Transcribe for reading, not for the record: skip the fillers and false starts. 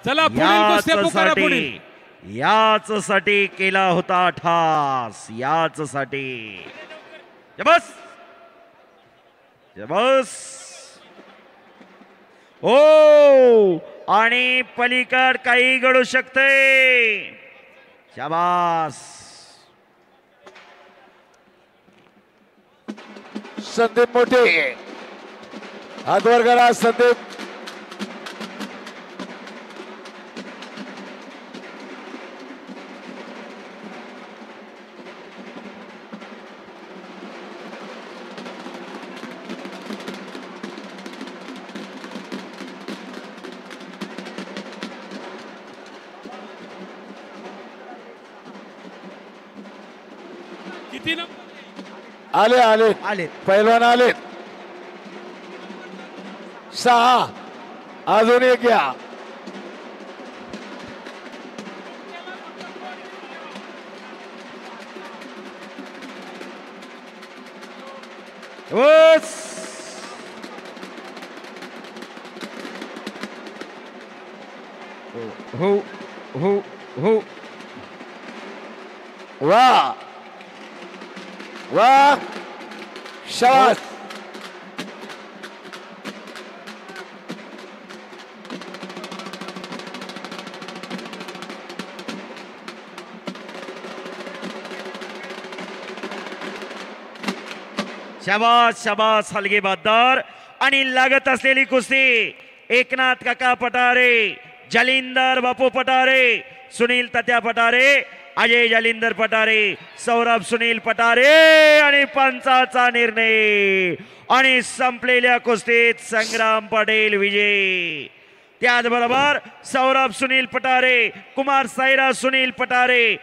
चला याच साठी केला होता ठास, याच साठी बस बस ओ आणि पलीकड काही घडू शकते. शाबास संदीप मोठे हातवर करा. संदीप किती आले आले आले पैलवान आले. 6 अजून एक या. बस हो हो हो वाह वाह शाबास. शाबास शाबास हलगे बहादर. आणि लागत असलेली कुस्ती एकनाथ काका पटारे, जालिंदर बापू पटारे, सुनील तात्या पटारे, अजय जालिंदर पटारे, सौरभ सुनील पटारे आणि पंचाचा निर्णय. आणि संपलेल्या कुस्तीत संग्राम पटेल विजय. त्याचबरोबर सौरभ सुनील पटारे, कुमार साईराज सुनील पटारे.